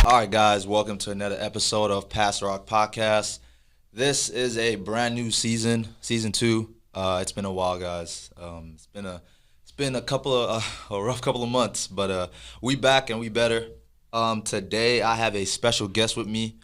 All right, guys, welcome to another episode of Pass Rock Podcast. This is a brand new season, season two. It's been a while, guys. It's been a couple of a rough couple of months, but we back and we better. Today I have a special guest with me,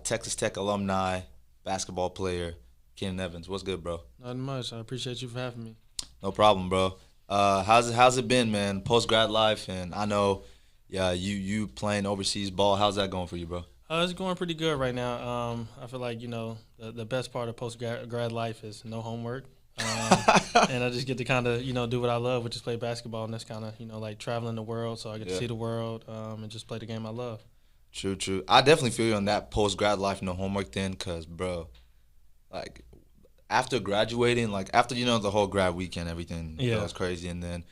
Texas Tech alumni, basketball player, Keenan Evans. What's good, bro? Not much. I appreciate you for having me. No problem, bro. How's it been, man? PostGrad Life, and I know, yeah, you playing overseas ball. How's that going for you, bro? It's going pretty good right now. I feel like the best part of post grad life is no homework, and I just get to kind of do what I love, which is play basketball, and that's kind of like traveling the world. So I get to see the world and just play the game I love. True, true. I definitely feel you on that post-grad life, no homework then, because, bro, like, after graduating, like, after, the whole grad weekend, everything goes crazy, and then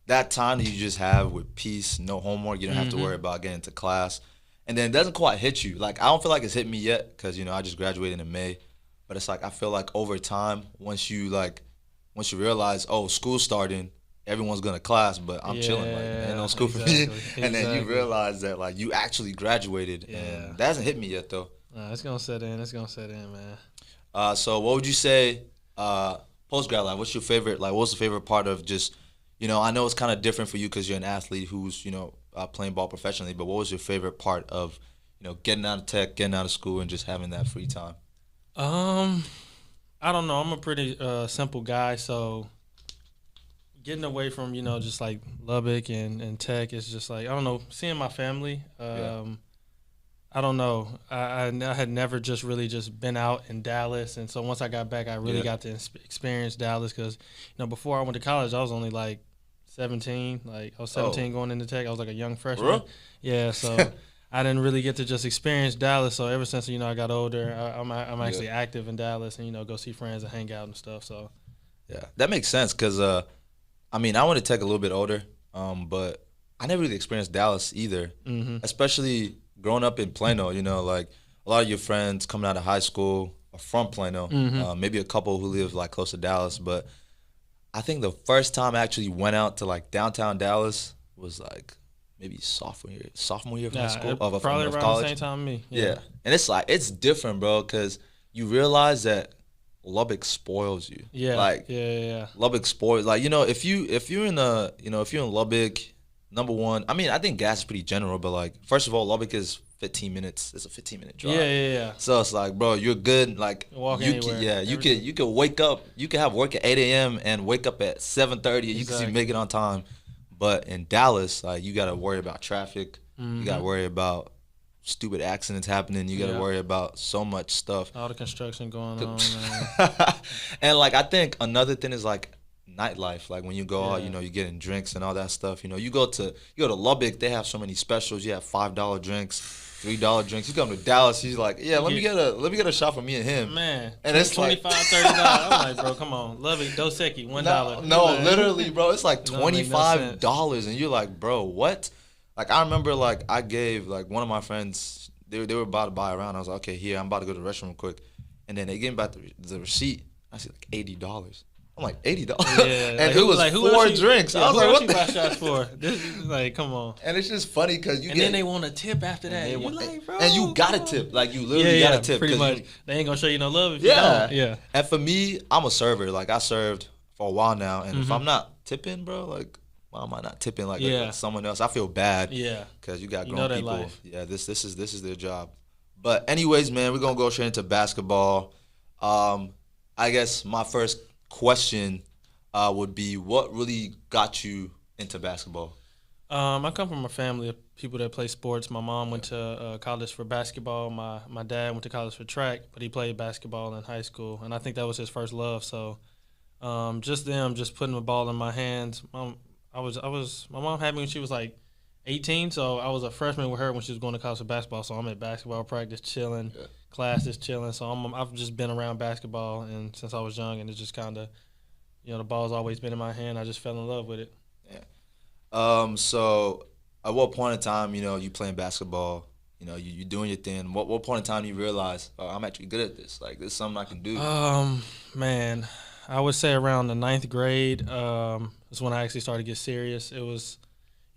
that time that you just have with peace, no homework, you don't have to worry about getting to class, and then it doesn't quite hit you. Like, I don't feel like it's hit me yet, because, I just graduated in May, but it's like, I feel like over time, once you realize, oh, school's starting, everyone's going to class, but I'm chilling, like, ain't no school for me. And then you realize that, like, you actually graduated, and that hasn't hit me yet, though. It's going to set in. It's going to set in, man. So what would you say, post-grad life, what's your favorite, like, what's the favorite part of just, I know it's kind of different for you because you're an athlete who's, playing ball professionally, but what was your favorite part of, getting out of tech, getting out of school, and just having that free time? I don't know. I'm a pretty simple guy, so getting away from, just like Lubbock and tech is just like, I don't know, seeing my family. I don't know. I had never just really just been out in Dallas, and so once I got back, I really got to experience Dallas because, before I went to college, I was only like 17. Like I was 17 going into tech. I was like a young freshman. Really? Yeah, so I didn't really get to just experience Dallas. So ever since I got older, I'm actually active in Dallas and go see friends and hang out and stuff. So yeah, that makes sense because I went to tech a little bit older, but I never really experienced Dallas either, especially growing up in Plano. Like a lot of your friends coming out of high school are from Plano, maybe a couple who live like close to Dallas, but I think the first time I actually went out to like downtown Dallas was like maybe sophomore year of high school, probably of around college. the same time me. Yeah, and it's like it's different, bro, because you realize that Lubbock spoils you. Yeah, like yeah. Lubbock spoils. Like if you're in Lubbock, number one, I think gas is pretty general, but like first of all, Lubbock is 15 minutes. It's a 15-minute drive. Yeah. So it's like, bro, you're good. Like walk you anywhere. you could wake up. You could have work at 8 a.m. and wake up at 7:30, and you can still make it on time. But in Dallas, like you got to worry about traffic. You got to worry about stupid accidents happening. You got to worry about so much stuff. All the construction going on, man. And like I think another thing is like nightlife. Like when you go out, you're getting drinks and all that stuff. You go to Lubbock, they have so many specials. You have $5 drinks. $3 drinks. You come to Dallas, he's like, yeah, let me get a shot for me and him. Man, and it's $25, $30. I'm like, bro, come on, love it. Dos Equis, $1. No, literally, bro, it's like $25, and you're like, bro, what? Like I remember, like I gave like one of my friends, they were about to buy a round. I was like, okay, here, I'm about to go to the restroom real quick, and then they gave me back the receipt. I see like $80. I'm like $80, and like, it was like, 4 drinks. Yeah, I was like, what you buy shots for? This is like, come on. And it's just funny because then they want a tip after that. And, like, bro, and you got a tip, like you literally got a tip. Pretty much. They ain't gonna show you no love if you don't. Yeah. And for me, I'm a server. Like I served for a while now, and if I'm not tipping, bro, like why am I not tipping like someone else? I feel bad. Yeah. Because you got grown people. Life. Yeah. This is their job. But anyways, man, we're gonna go straight into basketball. I guess my first question would be, what really got you into basketball? I come from a family of people that play sports. My mom went to college for basketball. My dad went to college for track, but he played basketball in high school, and I think that was his first love. So just putting the ball in my hands. My mom had me when she was like 18, so I was a freshman with her when she was going to college for basketball. So I'm at basketball practice, chilling, classes, chilling. So I've just been around basketball, and since I was young, and it's just kind of, the ball's always been in my hand. I just fell in love with it. Yeah. So at what point in time, you playing basketball, you doing your thing. What point in time do you realize, oh, I'm actually good at this? Like, this is something I can do. Man, I would say around the 9th grade is when I actually started to get serious. It was,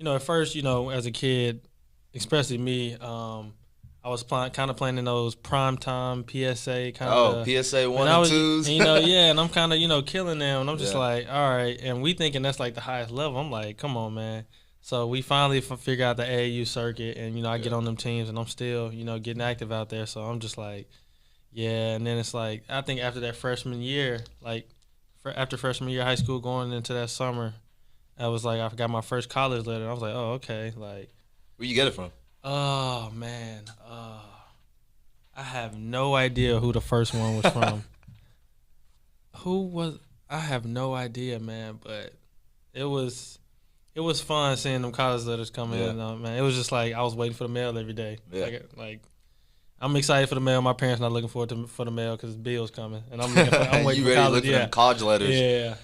at first, as a kid, especially me. I was kind of playing in those primetime PSA kind Oh, of. PSA 1 and 2s. Yeah, and I'm kind of killing them, and I'm just Yeah. like, all right, and we thinking that's like the highest level. I'm like, come on, man. So we finally figure out the AAU circuit, and I get on them teams, and I'm still getting active out there. So I'm just like, yeah. And then it's like I think after that freshman year, like after freshman year of high school, going into that summer, I was like, I got my first college letter. I was like, oh, okay, like. Where you get it from? Oh man, I have no idea who the first one was from. Who was? I have no idea, man. But it was fun seeing them college letters come in. Man, it was just like I was waiting for the mail every day. Yeah. Like I'm excited for the mail. My parents not looking forward for the mail because Bill's coming, and I'm waiting you for ready college. looking at college letters? Yeah.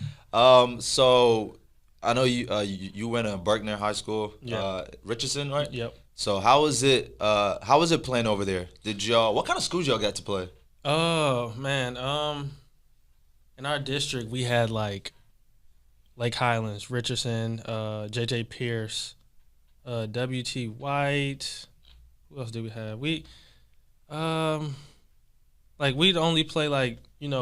So I know you went to Berkner High School, Richardson, right? Yep. So how was it? How was it playing over there? What kind of schools y'all got to play? Oh man, in our district we had like Lake Highlands, Richardson, J.J. Pierce, W.T. White. Who else did we have? Like we'd only play like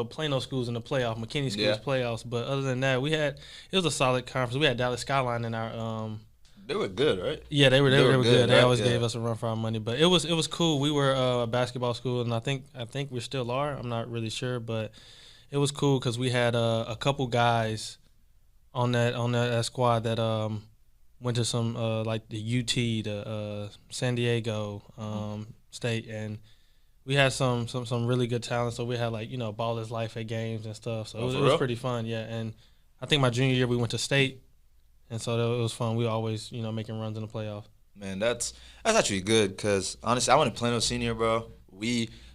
Plano schools in the playoff, McKinney schools playoffs. But other than that, it was a solid conference. We had Dallas Skyline in our. They were good, right? Yeah, they were good. Right? They always gave us a run for our money. But it was cool. We were a basketball school, and I think we still are. I'm not really sure, but it was cool because we had a couple guys on that squad that went to some like the UT, the San Diego State, and we had some really good talent. So we had like Ball is Life at games and stuff. So it was pretty fun, yeah. And I think my junior year we went to state, and so it was fun. We were always making runs in the playoffs. Man, that's actually good because honestly, I went to Plano Senior, bro.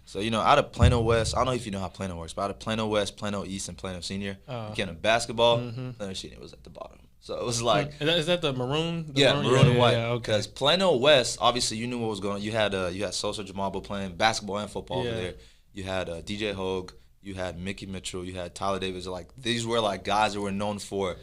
So out of Plano West, I don't know if you know how Plano works, but out of Plano West, Plano East, and Plano Senior, again, in basketball, Plano Senior was at the bottom. So it was like, is that the maroon? Maroon and white. Yeah, okay. Because Plano West, obviously, you knew what was going on. You had Sosa Jamalbo playing basketball and football over there. You had DJ Hogue. You had Mickey Mitchell. You had Tyler Davis. Like these were like guys that were known for.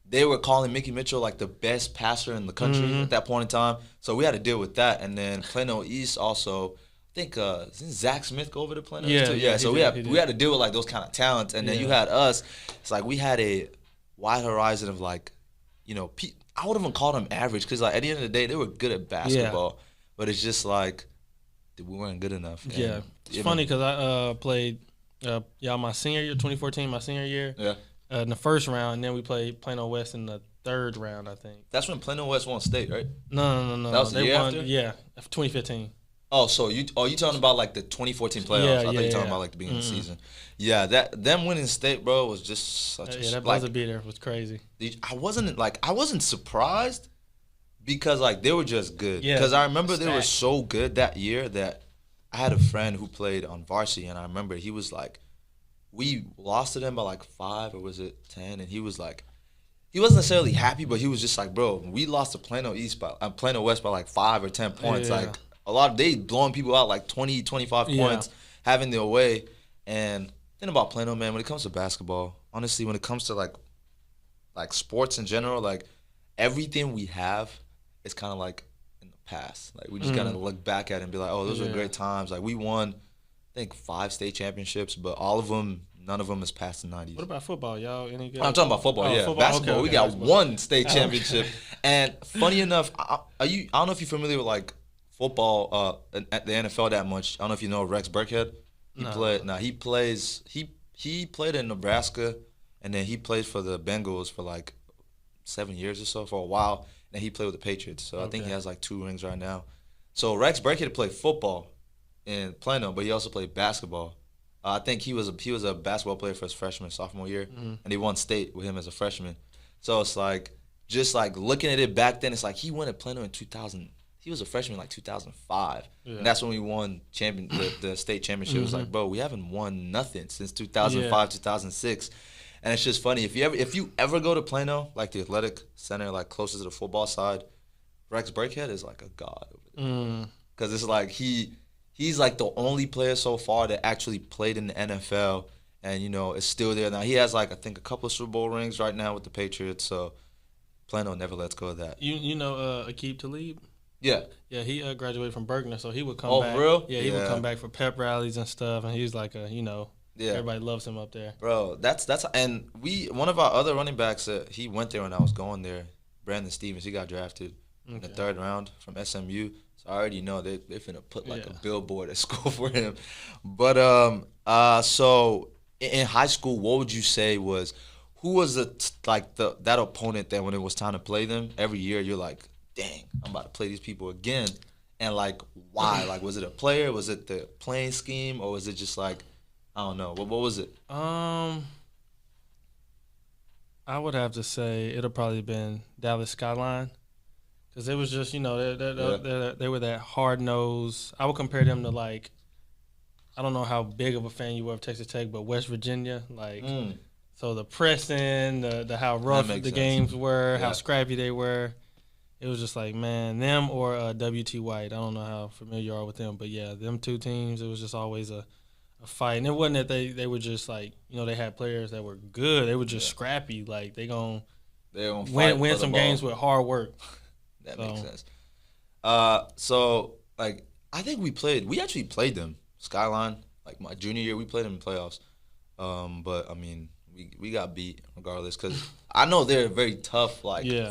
They were calling Mickey Mitchell like the best passer in the country at that point in time. So we had to deal with that. And then Plano East also. I think didn't Zach Smith go over to Plano? Yeah. So we had to deal with like those kind of talents, and then you had us. It's like we had a wide horizon of like, I wouldn't even call them average because like at the end of the day they were good at basketball, but it's just like we weren't good enough. And, it's funny because I played my senior year, 2014, my senior year. Yeah. In the first round, and then we played Plano West in the third round, I think. That's when Plano West won state, right? No. That was the year after? Yeah, 2015. Oh, so you talking about like the 2014 playoffs? I thought you were talking about like the beginning of the season. Yeah, them winning state, bro, was just such a that buzzer beater was crazy. I wasn't surprised because like they were just good. Yeah, because I remember they were so good that year that I had a friend who played on varsity, and I remember he was like, we lost to them by like 5 or was it 10, and he was like. He wasn't necessarily happy, but he was just like, bro, we lost to Plano West by like 5 or 10 points. Like they blowing people out like 20, 25 points, having their way. And think about Plano, man, when it comes to basketball, honestly, when it comes to like sports in general, like everything we have is kind of like in the past. Like we just gotta look back at it and be like, oh, those were great times. Like we won, I think 5 state championships, but none of them is past the 90s. What about football, y'all? Any good? I'm talking about football, yeah. Football? Basketball, okay, we got basketball. 1 state championship. And funny enough, I don't know if you're familiar with like football at the NFL that much. I don't know if you know Rex Burkhead. He played in Nebraska, and then he played for the Bengals for like 7 years or so for a while. And then he played with the Patriots. So I think he has like 2 rings right now. So Rex Burkhead played football in Plano, but he also played basketball. I think he was a basketball player for his sophomore year, and he won state with him as a freshman. So it's like just like looking at it back then, it's like he went to Plano in 2000. He was a freshman in like 2005, and that's when we won the state championship. It was like, bro, we haven't won nothing since 2005, 2006, and it's just funny if you ever go to Plano, like the athletic center, like closest to the football side, Rex Burkhead is like a god over there because it's like He's like the only player so far that actually played in the NFL and, is still there. Now, he has like, I think, a couple of Super Bowl rings right now with the Patriots. So, Plano never lets go of that. You know Aqib Talib? Yeah. Yeah, he graduated from Berkner, so he would come back. Oh, for real? Yeah, he would come back for pep rallies and stuff, and he was like everybody loves him up there. Bro, that's and one of our other running backs, he went there when I was going there. Brandon Stevens, he got drafted in the 3rd round from SMU. So I already know they're finna put like a billboard at school for him. But so in high school, what would you say was who was that opponent that when it was time to play them every year you're like, dang, I'm about to play these people again, and like why? Like was it a player? Was it the playing scheme, or was it just like I don't know. What was it? I would have to say it'll probably been Dallas Skyline. Because it was just, they were that hard-nosed. I would compare them to, like, I don't know how big of a fan you were of Texas Tech, but West Virginia. Like, so the pressing, the how rough the games were, how scrappy they were. It was just like, man, them or W.T. White. I don't know how familiar you are with them. But, yeah, them two teams, it was just always a fight. And it wasn't that they were just, like, they had players that were good. They were just scrappy. Like, they going to win some games with hard work. That makes sense. So like I think we actually played them Skyline like my junior year. We played them in playoffs. But I mean we got beat regardless because I know they're a very tough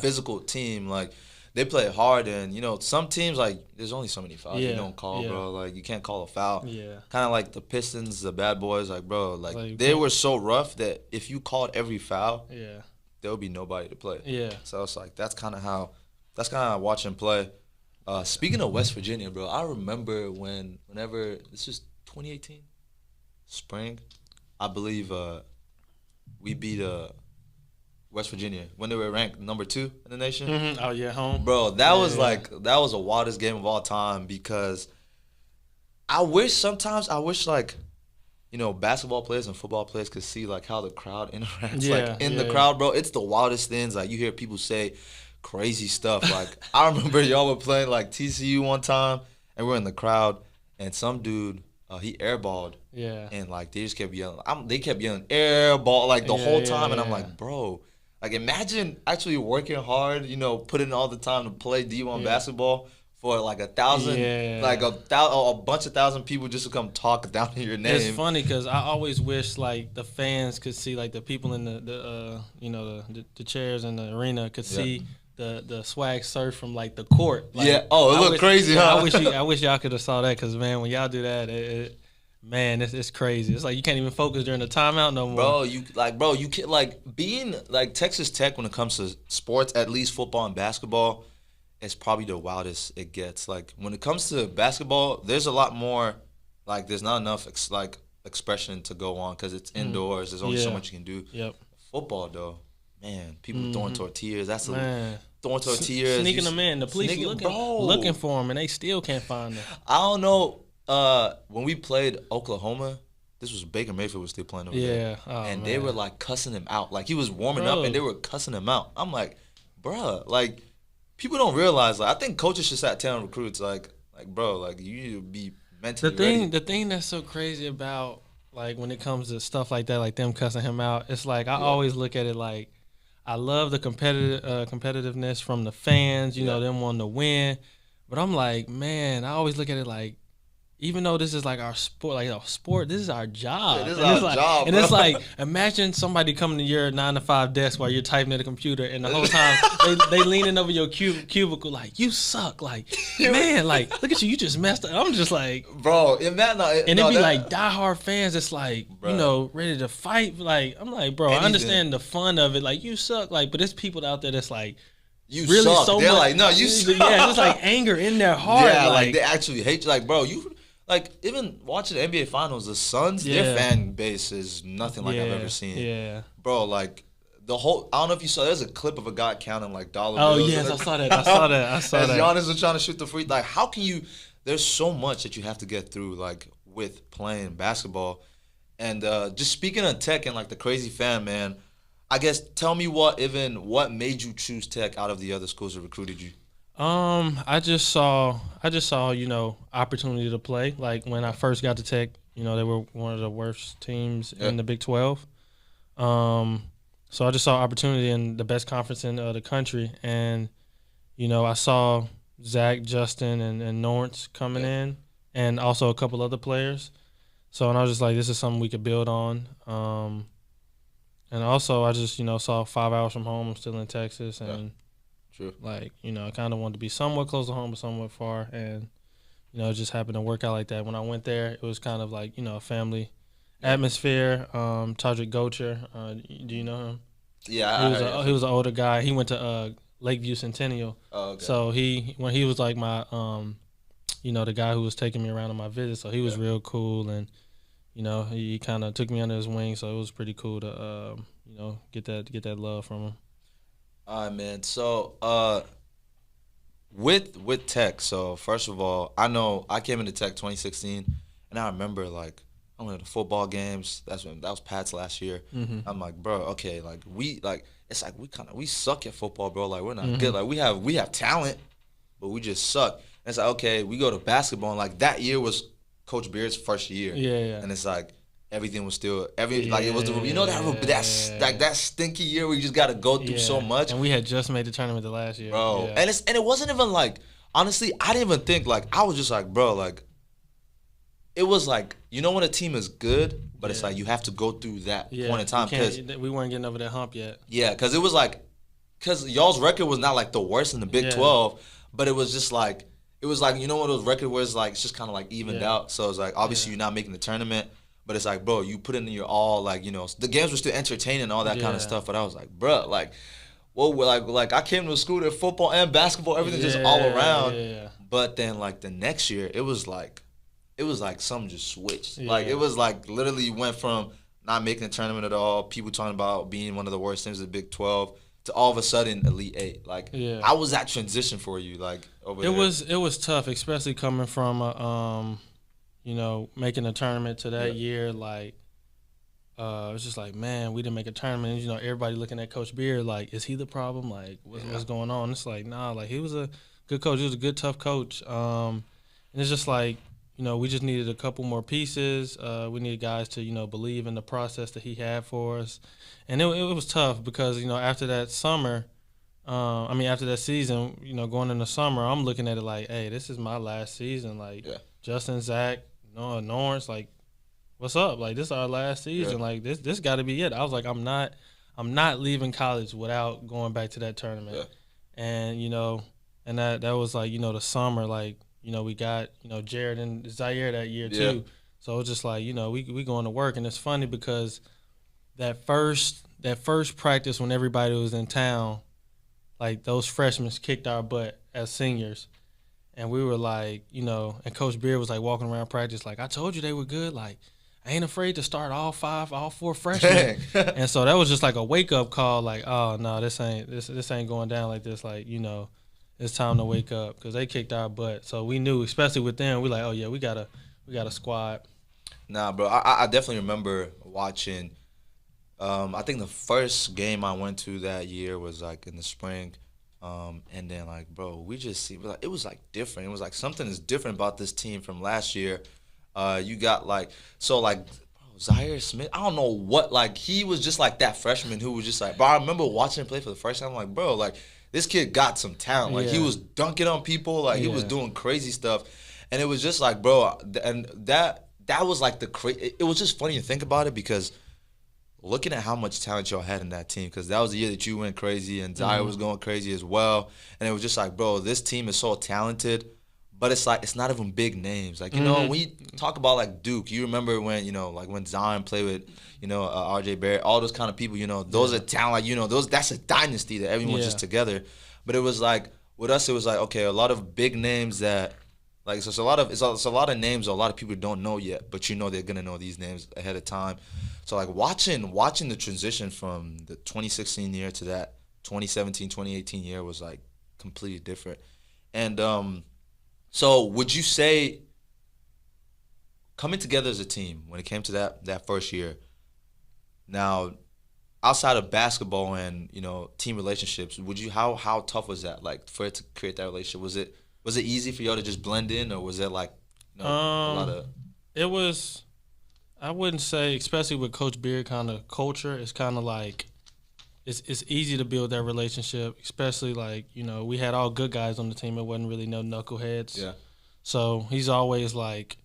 physical team. Like they play hard and some teams like there's only so many fouls you don't call, bro. Like you can't call a foul. Yeah. Kind of like the Pistons, the bad boys. Like bro, like they were so rough that if you called every foul, there would be nobody to play. Yeah. So it's like that's kind of how I watch him play. Speaking of West Virginia, bro, I remember whenever this is 2018 spring, I believe we beat West Virginia when they were ranked number 2 in the nation. Mm-hmm. Oh yeah, home. Bro, that was the wildest game of all time because I wish like basketball players and football players could see like how the crowd interacts in the crowd, bro. It's the wildest things. Like you hear people say crazy stuff. Like I remember y'all were playing like TCU one time and we're in the crowd and some dude he airballed and like they just kept yelling. They kept yelling airball like the whole time and I'm like, bro, like imagine actually working hard, putting all the time to play D1 basketball for like 1,000, like a bunch of 1,000 people just to come talk down to your name. It's funny because I always wish like the fans could see like the people in the chairs in the arena could see the swag surf from like the court. Like, it looked crazy, huh? I wish y'all could have saw that because man, when y'all do that, it's crazy. It's like you can't even focus during the timeout no more. Bro, you can't like being like Texas Tech when it comes to sports, at least football and basketball. It's probably the wildest it gets. Like when it comes to basketball, there's a lot more. Like there's not enough expression to go on because it's indoors. There's only so much you can do. Yep. Football though, man, people throwing tortillas. Throwing tortillas, sneaking them in. The police looking for them, and they still can't find them. I don't know. When we played Oklahoma, this was Baker Mayfield was still playing over there, and they were like cussing him out. Like he was warming up, and they were cussing him out. I'm like, bruh, like. People don't realize, like, I think coaches should start telling recruits, like, bro, like, you need to be mentally ready. The thing that's so crazy about, like, when it comes to stuff like that, like them cussing him out, it's like I always look at it like I love the competitiveness from the fans, them wanting to win. But I'm like, man, I always look at it like, even though this is like our sport, this is our job. This is our job, and it's like, imagine somebody coming to your 9-to-5 desk while you're typing at a computer, and the whole time they leaning over your cubicle like, you suck. Like, man, like, look at you just messed up. I'm just like, bro, like diehard fans. It's like, ready to fight. Like, I'm like, bro, I understand the fun of it. Like, you suck. Like, but there's people out there that's like, you really suck. So they're much, like, no, you suck. Yeah, it's like anger in their heart. Yeah, like they actually hate you. Like, bro, you. Like, even watching the NBA Finals, the Suns, their fan base is nothing like I've ever seen. Yeah. Bro, like, I don't know if you saw, there's a clip of a guy counting, like, dollar bills. Oh, yes, I saw that. As Giannis was trying to shoot the free. Like, how can you, there's so much that you have to get through, like, with playing basketball. And just speaking of Tech and, like, the crazy fan, man, I guess tell me what made you choose Tech out of the other schools that recruited you? I just saw, opportunity to play. Like when I first got to Tech, they were one of the worst teams in the Big 12. So I just saw opportunity in the best conference in the country, and I saw Zach, Justin, and Lawrence coming in, and also a couple other players. So, and I was just like, this is something we could build on. And also, I just, saw 5 hours from home. I'm still in Texas, and True. I kind of wanted to be somewhat close to home, but somewhat far, and it just happened to work out like that. When I went there, it was kind of like a family atmosphere. Tadrick Gocher, do you know him? Yeah, he was an older guy. He went to Lakeview Centennial. Oh, okay. So when he was like my the guy who was taking me around on my visit. So he was real cool, and he kind of took me under his wing. So it was pretty cool to get that love from him. All right, man. So with Tech, so first of all, I know I came into Tech 2016, and I remember I went to the football games. That was Pat's last year. Mm-hmm. I'm like, bro, okay, it's like we suck at football, bro. Like we're not good. Like we have talent, but we just suck. And it's like, okay, we go to basketball, and that year was Coach Beard's first year. Yeah. And it's like everything was still it was that stinky year where you just got to go through so much. And we had just made the tournament the last year, bro. Yeah. And it wasn't even honestly, I didn't even think I was just bro, it was when a team is good, but it's you have to go through that point in time because we weren't getting over that hump yet. Yeah, because it was because y'all's record was not the worst in the Big 12, but it was just it was one of those records where it's just kind of evened out. So it's obviously you're not making the tournament, but it's bro, you put in your all, the games were still entertaining and all that kind of stuff. But I was bro, well, I came to a school that football and basketball, everything just all around. Yeah. But then the next year, it was something just switched. Yeah. It was literally went from not making the tournament at all, people talking about being one of the worst teams of the Big 12, to all of a sudden Elite 8. How was that transition for you? Over there? It was tough, especially coming from making a tournament to that year. It was just man, we didn't make a tournament. And, everybody looking at Coach Beard is he the problem? What's going on? It's nah, he was a good coach. He was a good, tough coach. And it's just we just needed a couple more pieces. We needed guys to, believe in the process that he had for us. And it was tough because, after that summer, after that season, going in the summer, I'm looking at it hey, this is my last season. Justin, Zach, Lawrence, what's up? This is our last season. Yeah. This got to be it. I was I'm not leaving college without going back to that tournament. Yeah. And, and that was the summer, we got, Jared and Zaire that year too. Yeah. So it was just we going to work. And it's funny because that first practice when everybody was in town, those freshmen kicked our butt as seniors. And we were and Coach Beard was walking around practice I told you they were good. I ain't afraid to start all 4 freshmen. And so that was just a wake up call. Oh no, this ain't going down like this. It's time to wake up because they kicked our butt. So we knew, especially with them, we oh yeah, we got a squad. Nah, bro, I definitely remember watching. I think the first game I went to that year was in the spring, and then bro, we just see it was different. It was something is different about this team from last year. You got bro, Zaire Smith. I don't know what he was just that freshman who was just bro. I remember watching him play for the first time. Bro, this kid got some talent. He was dunking on people. He was doing crazy stuff. And it was just bro, and that was it was just funny to think about it because looking at how much talent y'all had in that team, because that was the year that you went crazy and Zaire was going crazy as well. And it was just bro, this team is so talented, but it's it's not even big names. When you talk about Duke, you remember when, when Zion played with, RJ Barrett, all those kind of people, those are talent, that's a dynasty that everyone's just together. But it was with us, it was okay, a lot of big names that, so it's a lot of names a lot of people don't know yet, but they're gonna know these names ahead of time. So watching the transition from the 2016 year to that 2017, 2018 year was completely different. And so would you say coming together as a team when it came to that first year, now outside of basketball and team relationships, how tough was that for it to create that relationship? Was it easy for y'all to just blend in, or was it a lot of? It was. I wouldn't say, especially with Coach Beard kind of culture, it's kind of it's easy to build that relationship, especially like, we had all good guys on the team. It wasn't really no knuckleheads. Yeah. So he's always like,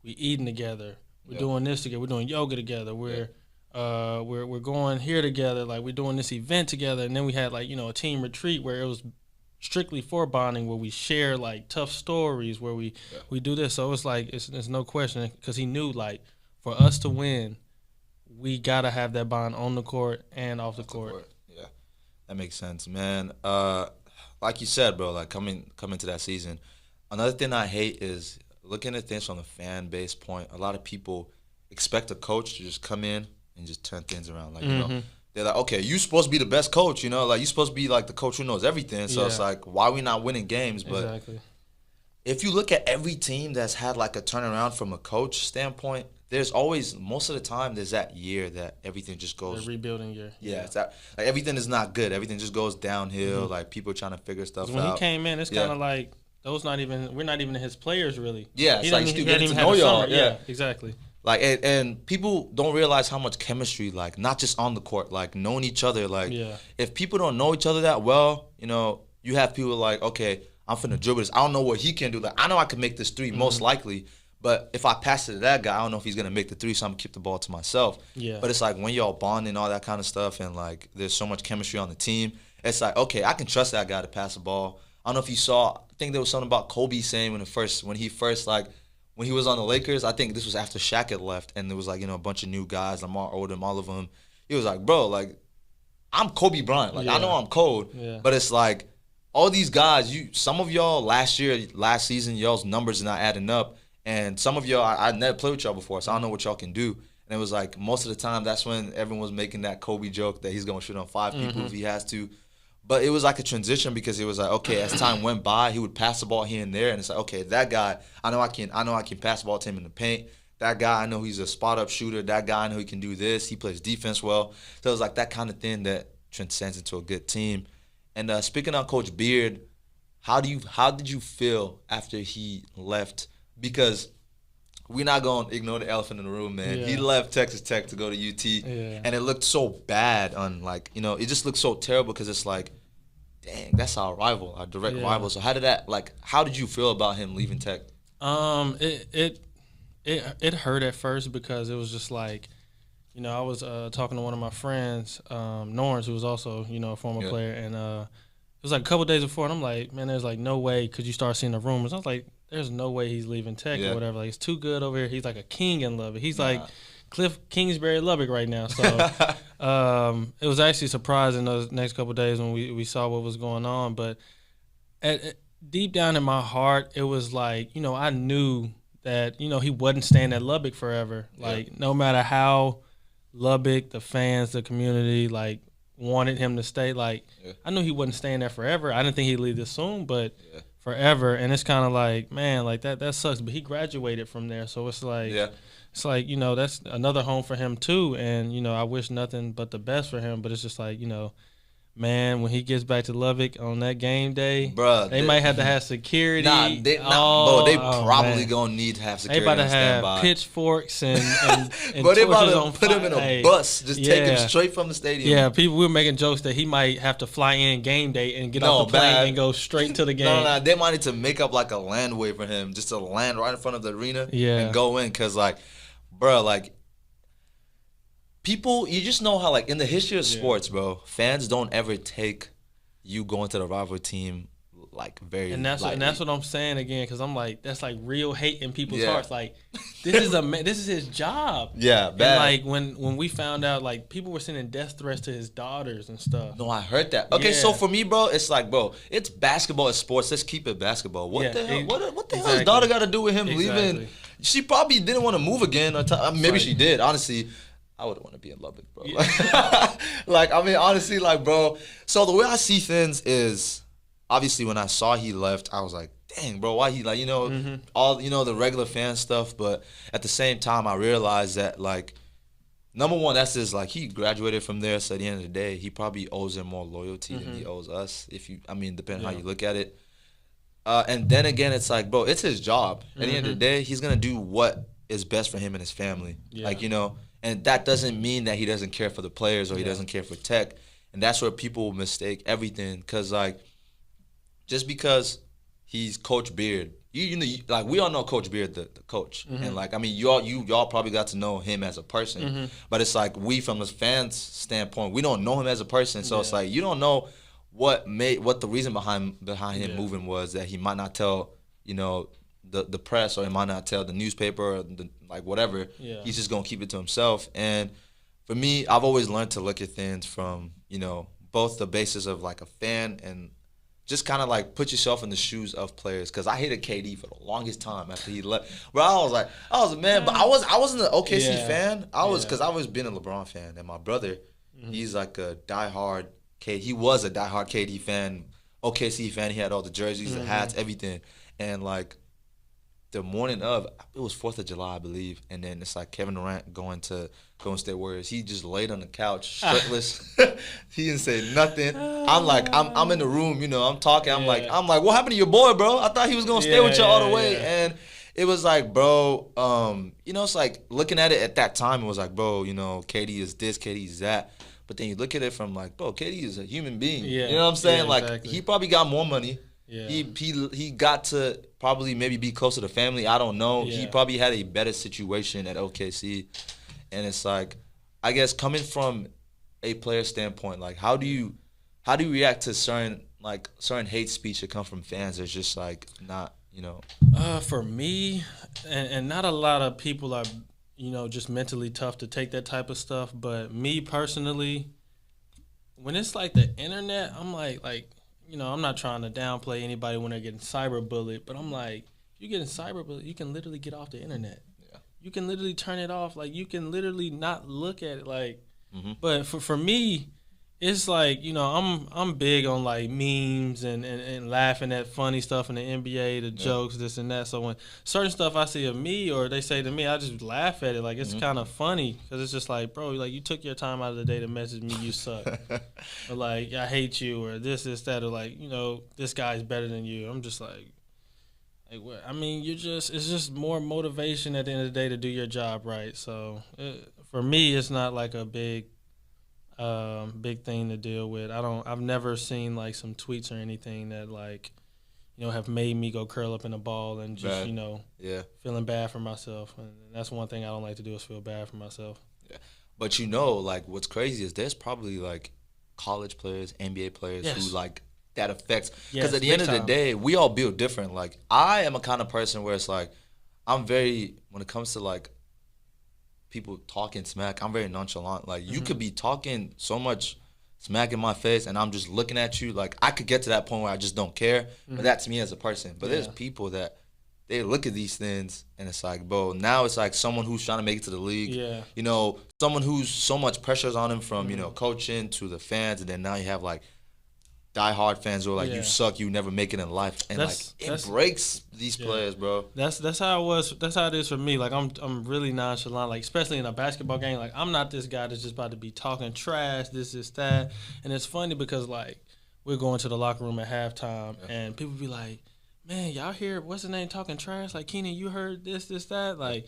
we eating together. We're doing this together. We're doing yoga together. We're going here together. Like, we're doing this event together. And then we had like, a team retreat where it was strictly for bonding, where we share like tough stories, where we do this. So it's like, it's no question, because he knew like, for us to win, we gotta have that bond on the court and off the court. Yeah, that makes sense, man. Like you said, bro, like coming to that season, another thing I hate is looking at things from the fan base point. A lot of people expect a coach to just come in and just turn things around. Like, they're like, okay, you're supposed to be the best coach, like you're supposed to be like the coach who knows everything. So it's like, why are we not winning games? But if you look at every team that's had like a turnaround from a coach standpoint, there's always, most of the time, there's that year that everything just goes. The rebuilding year. Yeah, it's that, like everything is not good. Everything just goes downhill. Like people trying to figure stuff out. When he came in, it's kind of like we're not even his players really. Yeah, it's like he's still getting to know y'all. Yeah, exactly. Like and people don't realize how much chemistry, like not just on the court, like knowing each other. Like if people don't know each other that well, you have people like, okay, I'm finna dribble this. I don't know what he can do. Like I know I can make this three most likely. But if I pass it to that guy, I don't know if he's going to make the three, so I'm going to keep the ball to myself. Yeah. But it's like when y'all bonding, all that kind of stuff, and, like, there's so much chemistry on the team, it's like, okay, I can trust that guy to pass the ball. I don't know if you saw, I think there was something about Kobe saying when he was on the Lakers, I think this was after Shaq had left, and there was, like, a bunch of new guys, Lamar Odom, all of them. He was like, bro, like, I'm Kobe Bryant. Like, I know I'm cold, but it's like all these guys, some of y'all last season, y'all's numbers are not adding up. And some of y'all, I never played with y'all before, so I don't know what y'all can do. And it was like most of the time, that's when everyone was making that Kobe joke that he's going to shoot on 5 people if he has to. But it was like a transition because it was like, okay, as time went by, he would pass the ball here and there. And it's like, okay, that guy, I know I can pass the ball to him in the paint. That guy, I know he's a spot-up shooter. That guy, I know he can do this. He plays defense well. So it was like that kind of thing that transcends into a good team. And speaking of Coach Beard, how did you feel after he left? Because we're not going to ignore the elephant in the room, man. He left Texas Tech to go to UT, and it looked so bad on, like, it just looked so terrible because it's like, dang, that's our rival, our direct rival. So how did you feel about him leaving Tech? It hurt at first because it was just like, I was talking to one of my friends, Norris, who was also, a former player, and it was like a couple days before, and I'm like, man, there's like no way could you start seeing the rumors. I was like, there's no way he's leaving Tech or whatever. Like, it's too good over here. He's like a king in Lubbock. He's like Cliff Kingsbury Lubbock right now. So it was actually surprising those next couple of days when we saw what was going on. But deep down in my heart, it was like, I knew that, he wasn't staying at Lubbock forever. Like, no matter how Lubbock, the fans, the community, like, wanted him to stay, like, I knew he wasn't staying there forever. I didn't think he'd leave this soon, but forever. And it's kind of like, man, like that sucks. But he graduated from there, so it's like, it's like, that's another home for him too. And I wish nothing but the best for him. But it's just like, man, when he gets back to Lubbock on that game day, bruh, they might have to have security. They probably gonna need to have security. They about to have pitchforks and but they about to on put him in a bus, just take him straight from the stadium. Yeah, we were making jokes that he might have to fly in game day and get off the plane and go straight to the game. No, they might need to make up like a landway for him, just to land right in front of the arena and go in, because like, bruh, like, people, you just know how, like, in the history of sports, bro, fans don't ever take you going to the rival team, like, very lightly. And that's what I'm saying again, because I'm like, that's like real hate in people's hearts. Like, this is his job. Yeah, bad. And like when we found out, like, people were sending death threats to his daughters and stuff. No, I heard that. Okay, so for me, bro, it's like, bro, it's basketball, it's sports. Let's keep it basketball. What the hell? What the hell his daughter got to do with him leaving? She probably didn't want to move again. Maybe she did. Honestly, I wouldn't want to be in Lubbock, bro. Like, I mean, honestly, like, bro. So the way I see things is, obviously, when I saw he left, I was like, dang, bro, why he, like, all, the regular fan stuff. But at the same time, I realized that, like, number one, that's his, like, he graduated from there. So at the end of the day, he probably owes him more loyalty than he owes us, depending how you look at it. And then again, it's like, bro, it's his job. At the end of the day, he's going to do what is best for him and his family. Like, and that doesn't mean that he doesn't care for the players or he doesn't care for Tech. And that's where people mistake everything. Because, like, just because he's Coach Beard, like, we all know Coach Beard, the coach. And, like, I mean, y'all probably got to know him as a person. But it's like, we, from the fans' standpoint, we don't know him as a person. So it's like, you don't know what the reason behind him moving was, that he might not tell, the press, or he might not tell the newspaper, or like whatever. He's just gonna keep it to himself. And for me, I've always learned to look at things from both the basis of like a fan, and just kind of like put yourself in the shoes of players. Because I hated KD for the longest time after he left. But I was a man, but I wasn't an OKC fan. Because I always been a LeBron fan, and my brother, he's like a diehard he was a diehard KD fan, OKC fan. He had all the jerseys, the hats, everything. And like, the morning of, it was 4th of July, I believe, and then it's like Kevin Durant going to Golden State Warriors. He just laid on the couch, shirtless. He didn't say nothing. I'm like, I'm in the room, I'm talking. I'm like, what happened to your boy, bro? I thought he was gonna stay with you all the way. And it was like, bro, it's like, looking at it at that time, it was like, bro, KD is this, KD is that. But then you look at it from like, bro, KD is a human being. You know what I'm saying? Yeah, exactly. Like, he probably got more money. Yeah. He got to probably maybe be closer to family. I don't know. Yeah. He probably had a better situation at OKC. And it's like, I guess coming from a player standpoint, like, how do you react to certain hate speech that come from fans that's just like not, For me, and not a lot of people are, just mentally tough to take that type of stuff. But me personally, when it's like the internet, I'm like, I'm not trying to downplay anybody when they're getting cyberbullied, but I'm like, you're getting cyberbullied, you can literally get off the internet. Yeah. You can literally turn it off. Like, you can literally not look at it. Like, but for me, it's like, I'm big on like memes and laughing at funny stuff in the NBA, the jokes, this and that. So when certain stuff I see of me or they say to me, I just laugh at it. Like, it's kind of funny, because it's just like, bro, like, you took your time out of the day to message me, you suck. Or like, I hate you, or this, that, or like, this guy's better than you. I'm just like what? I mean, it's just more motivation at the end of the day to do your job right. So for me, it's not like a big thing to deal with. I've never seen like some tweets or anything that like, have made me go curl up in a ball and just, feeling bad for myself. And that's one thing I don't like to do, is feel bad for myself. Yeah. But like, what's crazy is there's probably like college players, NBA players who like that affects, because at the end of the day, we all build different. Like, I am a kind of person where it's like, when it comes to like people talking smack, I'm very nonchalant. Like, you could be talking so much smack in my face, and I'm just looking at you. Like, I could get to that point where I just don't care. But that's me as a person. But there's people that they look at these things, and it's like, bro, now it's like someone who's trying to make it to the league. Yeah. Someone who's so much pressure's on him from, coaching to the fans, and then now you have like diehard fans who are like, you suck, you never make it in life, and it breaks these players, bro. That's how it was. That's how it is for me. Like, I'm really nonchalant. Like, especially in a basketball game. Like, I'm not this guy that's just about to be talking trash, this, that. And it's funny because like, we're going to the locker room at halftime, and people be like, man, y'all hear what's his name talking trash? Like, Keenan, you heard this, that? Like,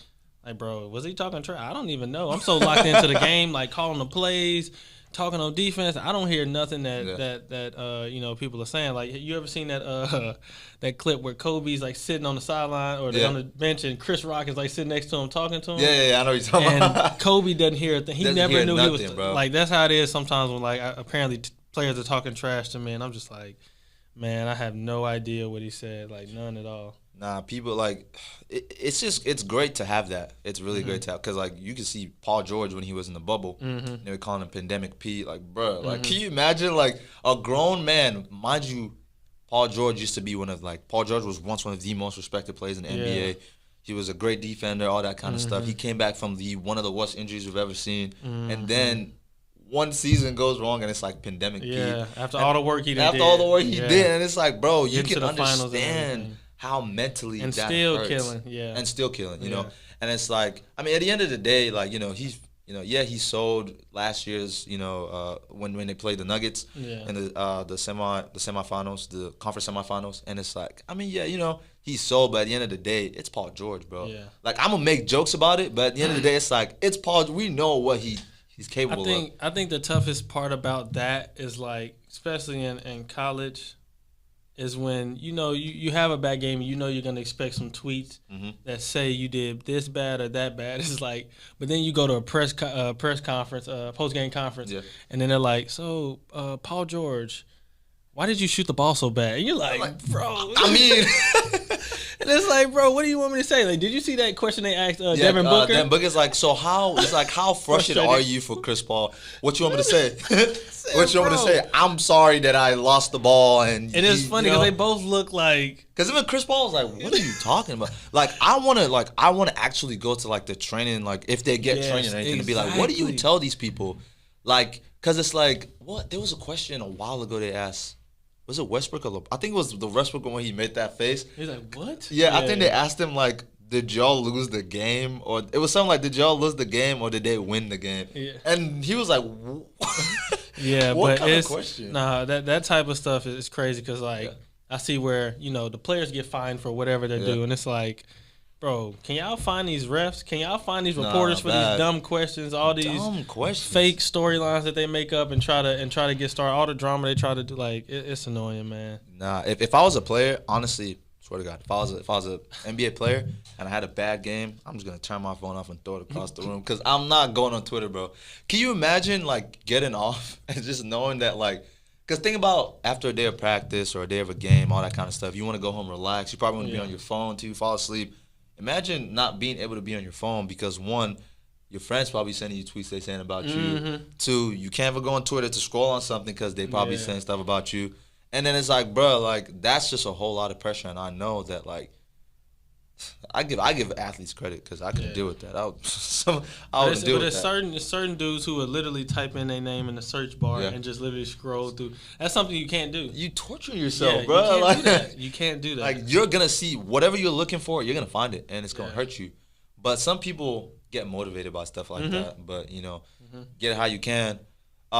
bro, was he talking trash? I don't even know. I'm so locked into the game, like calling the plays, talking on defense. I don't hear nothing that people are saying. Like, you ever seen that that clip where Kobe's like sitting on the sideline or on the bench, and Chris Rock is like sitting next to him talking to him? Yeah, I know what you're talking about. And Kobe doesn't hear a thing. He never knew he was bro. Like, that's how it is sometimes when like apparently players are talking trash to me, and I'm just like, man, I have no idea what he said. Like, none at all. Nah, people like it's great to have that. It's really great to have, because like, you can see Paul George when he was in the bubble. They were calling him Pandemic P. Like, bro, like, can you imagine like a grown man? Mind you, Paul George used to be Paul George was once one of the most respected players in the NBA. He was a great defender, all that kind of stuff. He came back from one of the worst injuries we've ever seen, and then one season goes wrong, and it's like Pandemic P. After all the work he did. And it's like, bro, you can understand how mentally and that still hurts. And still killing, you know. And it's like, I mean, at the end of the day, like, he sold last year's, when they played the Nuggets in the semifinals, the conference semifinals, and it's like, I mean, he sold, but at the end of the day, it's Paul George, bro. Like, I'm gonna make jokes about it, but at the end of the day, it's like, it's Paul. We know what he he's capable of. I think the toughest part about that is like, especially in college, is when you have a bad game. You're gonna expect some tweets that say you did this bad or that bad. It's like, but then you go to a press conference, post game conference, and then they're like, so Paul George, why did you shoot the ball so bad? And you're like, bro. I mean. And it's like, bro, what do you want me to say? Like, did you see that question they asked Devin Booker? Devin Booker's like, so how frustrated are you for Chris Paul? What you want me to say? What you want me to say? I'm sorry that I lost the ball. And it's funny because they both look like. Because even Chris Paul was like, what are you talking about? Like, I want to actually go to like the training, like if they get training or anything, to be like, what do you tell these people? Like, because it's like, what? There was a question a while ago they asked. Was it Westbrook or I think it was the Westbrook when he made that face. He's like, what? Yeah, I think they asked him, like, did y'all lose the game? Or it was something like, did y'all lose the game or did they win the game? Yeah. And he was like, yeah, what but kind of question? Nah, that type of stuff is crazy because, like, I see where, the players get fined for whatever they do. And it's like, bro, can y'all find these refs? Can y'all find these reporters for these dumb questions? All these fake storylines that they make up and try to get started. All the drama they try to do, like it's annoying, man. Nah, if I was a player, honestly, swear to God, if I was a NBA player and I had a bad game, I'm just gonna turn my phone off and throw it across the room because I'm not going on Twitter, bro. Can you imagine like getting off and just knowing that like? Because think about after a day of practice or a day of a game, all that kind of stuff. You want to go home, relax. You probably want to be on your phone too, fall asleep. Imagine not being able to be on your phone because, one, your friends probably sending you tweets they saying about you. Two, you can't even go on Twitter to scroll on something because they probably saying stuff about you. And then it's like, bro, like, that's just a whole lot of pressure. And I know that, like, I give athletes credit because I couldn't deal with that. I would deal with that. There's certain dudes who would literally type in their name in the search bar and just literally scroll through. That's something you can't do. You torture yourself, bro. You can't do that. Like, you're going to see whatever you're looking for, you're going to find it, and it's going to hurt you. But some people get motivated by stuff like that. But, get it how you can.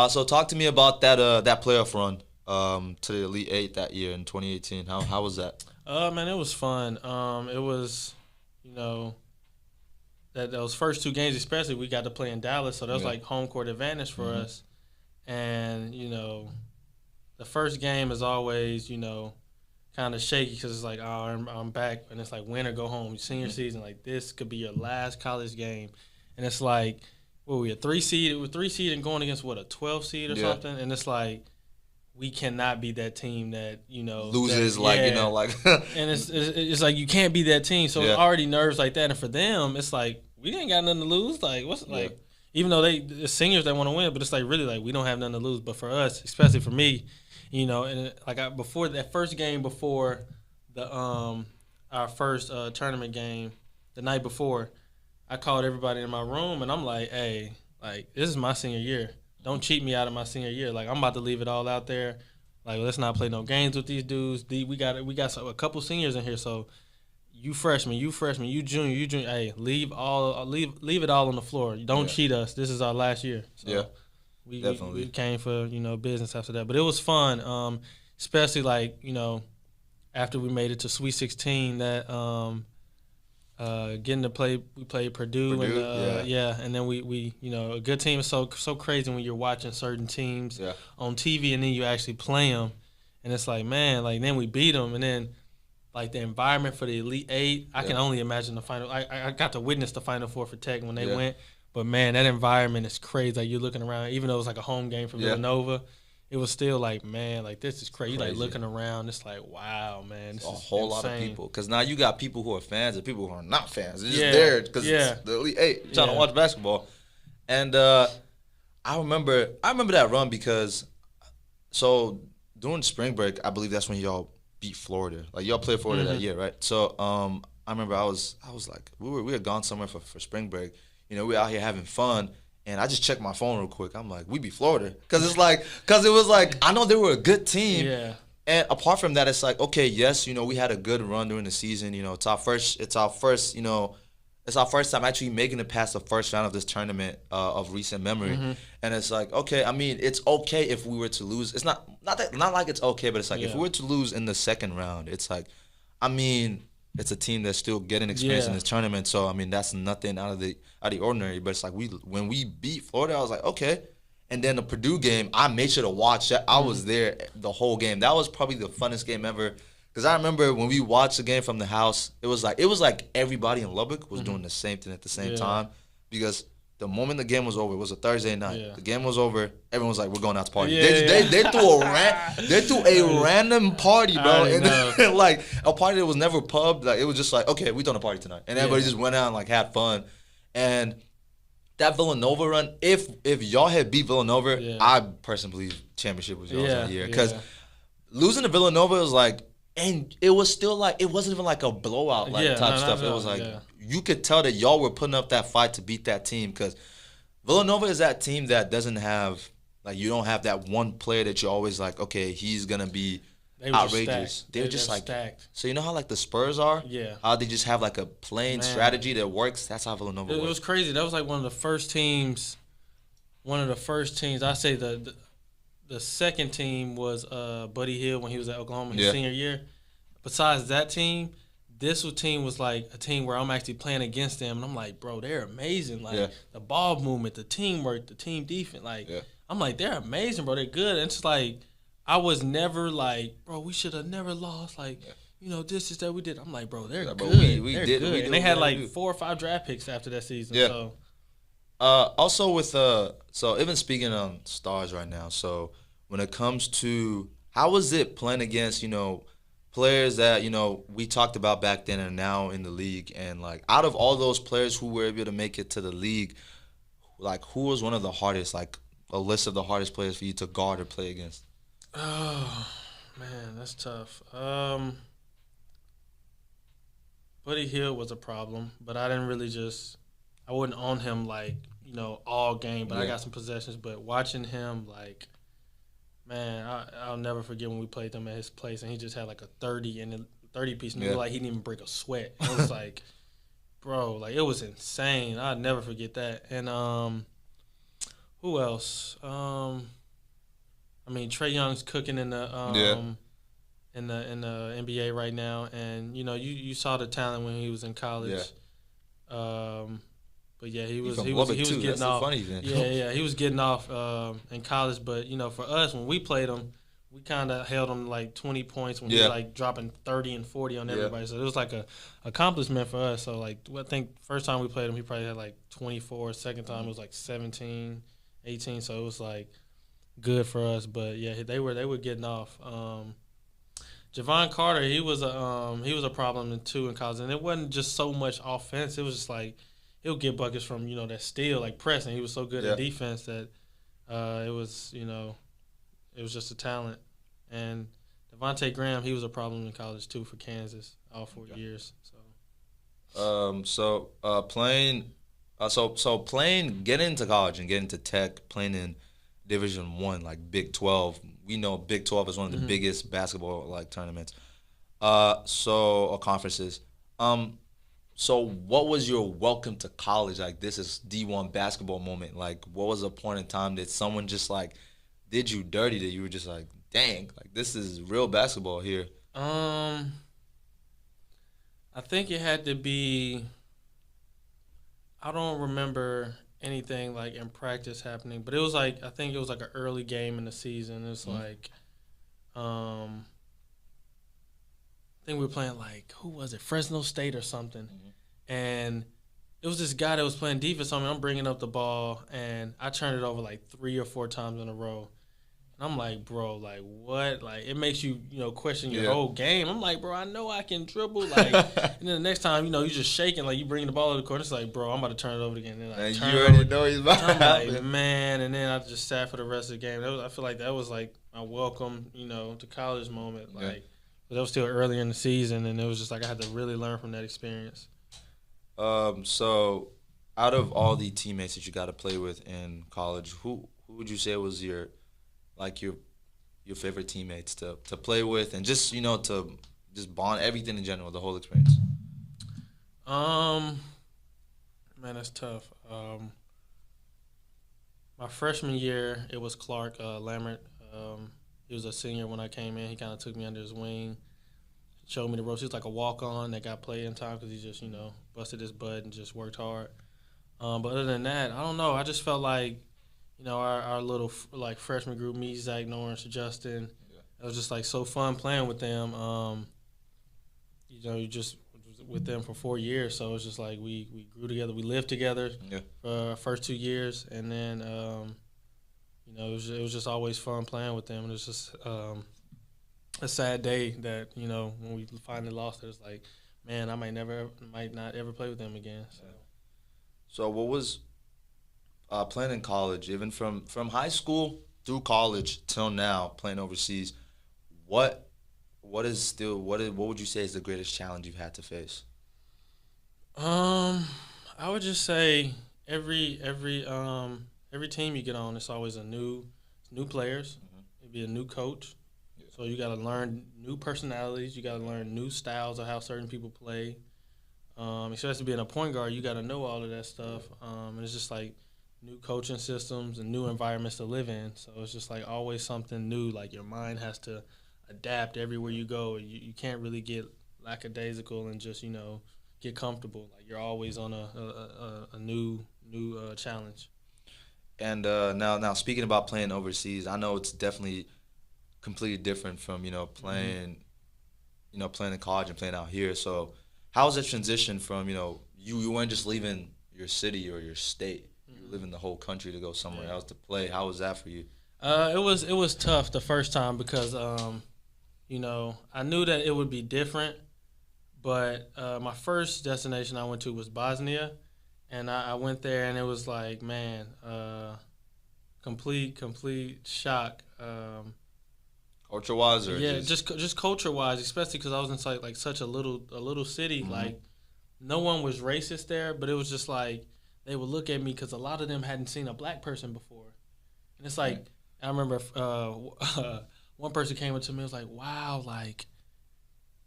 So talk to me about that playoff run to the Elite Eight that year in 2018. How was that? Man, it was fun. It was, that those first two games, especially, we got to play in Dallas, so that was like home court advantage for us. And the first game is always, kind of shaky because it's like, oh, I'm back, and it's like win or go home. Senior season, like this could be your last college game, and it's like, what were we, a 3 seed? It was 3 seed and going against a 12 seed or something, and it's like. We cannot be that team that loses and it's like you can't be that team. So it's already nerves like that, and for them, it's like we ain't got nothing to lose. Like like, even though the seniors they want to win, but it's like really like we don't have nothing to lose. But for us, especially for me, and like before that first game, before the our first tournament game, the night before, I called everybody in my room and I'm like, hey, like this is my senior year. Don't cheat me out of my senior year. Like, I'm about to leave it all out there. Like, let's not play no games with these dudes. We got a couple seniors in here, so you freshman, you junior. Hey, leave it all on the floor. Don't cheat us. This is our last year. So we came for business after that, but it was fun. Especially like after we made it to Sweet 16, that getting to play, we played Purdue and then we a good team is so crazy when you're watching certain teams on TV and then you actually play them, and it's like, man, like then we beat them, and then like the environment for the Elite Eight, I can only imagine the final. I got to witness the Final Four for Tech when they went, but man, that environment is crazy. Like you're looking around, even though it was like a home game for Villanova. It was still like, man, like this is crazy. Like looking around, it's like, wow, man, this is a whole lot of people. Because now you got people who are fans and people who are not fans. They're just there because it's the Elite Eight trying to watch basketball. And I remember that run because during spring break, I believe that's when y'all beat Florida. Like y'all played Florida that year, right? So I remember I was like, we had gone somewhere for spring break. We out here having fun. And I just checked my phone real quick. I'm like, we beat Florida. Because it was like, I know they were a good team. Yeah. And apart from that, it's like, okay, yes, we had a good run during the season. It's our first time actually making it past the first round of this tournament of recent memory. And it's like, okay, I mean, it's okay if we were to lose. It's not like it's okay, but it's like if we were to lose in the second round, it's like, I mean, it's a team that's still getting experience in this tournament. So I mean, that's nothing out of the ordinary. But it's like when we beat Florida, I was like, okay. And then the Purdue game, I made sure to watch that. I was there the whole game. That was probably the funnest game ever. Because I remember when we watched the game from the house, it was like everybody in Lubbock was doing the same thing at the same time. Because the moment the game was over, it was a Thursday night. Yeah. The game was over. Everyone was like, "We're going out to party." Yeah, they threw a random party, bro, and then, like a party that was never pub. Like it was just like, okay, we throwing a party tonight, and everybody just went out and like had fun. And that Villanova run, if y'all had beat Villanova, I personally believe championship was y'all's that year. Because losing to Villanova was like, and it was still like, it wasn't even like a blowout type stuff. It was like, you could tell that y'all were putting up that fight to beat that team. Because Villanova is that team that doesn't have, like, you don't have that one player that you're always like, okay, he's going to be outrageous. They're just like stacked. So you know how like the Spurs are? Yeah. How they just have like a plain strategy that works? That's how Villanova works. It was crazy. That was like one of the first teams. I say the second team was Buddy Hield when he was at Oklahoma his senior year. Besides that team, this team was like a team where I'm actually playing against them, and I'm like, bro, they're amazing. Like the ball movement, the teamwork, the team defense. Like I'm like, they're amazing, bro. They're good. And it's just like I was never like, bro, we should have never lost. Like, you know, this is that we did. I'm like, bro, they're good. We did good. And they had like 4 or 5 draft picks after that season. Yeah. So. Also with so even speaking on stars right now, so when it comes to how was it playing against, you know, players that, you know, we talked about back then and now in the league, and like out of all those players who were able to make it to the league, like who was one of the hardest, like a list of the hardest players for you to guard or play against? Oh man, that's tough. Buddy Hield was a problem, but I didn't really I wasn't on him like, you know, all game, but I got some possessions. But watching him, like, man, I'll never forget when we played them at his place, and he just had like a 30 piece, and it was like he didn't even break a sweat. It was like, bro, like it was insane. I'll never forget that. And who else? I mean, Trae Young's cooking in the in the NBA right now, and you know you saw the talent when he was in college. Yeah. But yeah, he was getting off. Funny thing. Yeah, he was getting off in college. But you know, for us when we played him, we kind of held him like 20 points when he was like dropping 30 and 40 on everybody. So it was like a accomplishment for us. So like I think first time we played him, he probably had like 24. Second time it was like 17, 18. So it was like good for us. But yeah, they were getting off. Javon Carter, he was a problem too in college, and it wasn't just so much offense. It was just like he'll get buckets from, you know, that steal, like pressing. He was so good at defense that it was, you know, it was just a talent. And Devontae Graham, he was a problem in college too for Kansas all 4 years. So playing, getting into college and getting to Tech, playing in Division I, like Big 12. We know Big 12 is one of the biggest basketball like tournaments. Or conferences. So what was your welcome to college? Like, this is D1 basketball moment. Like, what was a point in time that someone just, like, did you dirty that you were just like, dang, like, this is real basketball here? I think it had to be – I don't remember anything, like, in practice happening. But it was, like – I think it was, like, an early game in the season. It's like I think we were playing, like, who was it? Fresno State or something. And it was this guy that was playing defense on me. I'm bringing up the ball, and I turned it over like 3 or 4 times in a row. And I'm like, bro, like, what? Like, it makes you, you know, question your whole game. I'm like, bro, I know I can dribble. Like, and then the next time, you know, you're just shaking. Like, you bring the ball to the court. It's like, bro, I'm about to turn it over again. And then you already know he's about to happen. I'm like, man. And then I just sat for the rest of the game. I feel like that was, like, my welcome, you know, to college moment. Like, but that was still earlier in the season, and it was just like I had to really learn from that experience. So out of all the teammates that you got to play with in college, who would you say was your favorite teammates to play with, and just, you know, to just bond, everything in general, the whole experience? Man, that's tough. My freshman year, it was Clark Lammert. He was a senior when I came in. He kind of took me under his wing. showed me the ropes. He was like a walk-on that got playing time because he just, busted his butt and just worked hard. But other than that, I don't know. I just felt like, our little freshman group, me, Zach, Norris, Justin, it was just like so fun playing with them. You just with them for 4 years, so it's just like we grew together, we lived together for our first 2 years, and then it was just always fun playing with them. And it was just a sad day that when we finally lost it, it's like, man, I might not ever play with them again. So what was playing in college, even from high school through college till now, playing overseas? What would you say is the greatest challenge you've had to face? I would just say every team you get on, it's always new players. Mm-hmm. It'd be a new coach. Yeah. So you got to learn new personalities. You got to learn new styles of how certain people play. Especially being a point guard, you got to know all of that stuff. And it's just like new coaching systems and new environments to live in. So it's just like always something new. Like your mind has to adapt everywhere you go. You can't really get lackadaisical and just get comfortable. Like you're always on a new challenge. And now speaking about playing overseas, I know it's definitely completely different from playing playing in college and playing out here. So how was the transition from you weren't just leaving your city or your state, you were leaving the whole country to go somewhere else to play? How was that for you? It was tough the first time because I knew that it would be different, but my first destination I went to was Bosnia, and I went there and it was like, man, complete shock. Culture-wise, or just culture-wise, especially because I was in like such a little city. Mm-hmm. Like no one was racist there, but it was just like they would look at me because a lot of them hadn't seen a black person before, and it's like I remember one person came up to me and was like, "Wow, like,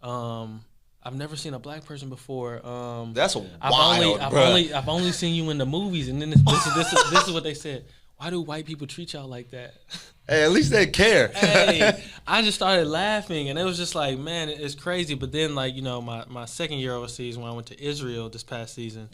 I've never seen a black person before. That's wild, bro. I've only seen you in the movies." And then this is what they said. Why do white people treat y'all like that? Hey, at least they care. Hey, I just started laughing, and it was just like, man, it's crazy. But then, like, my second year overseas when I went to Israel this past season,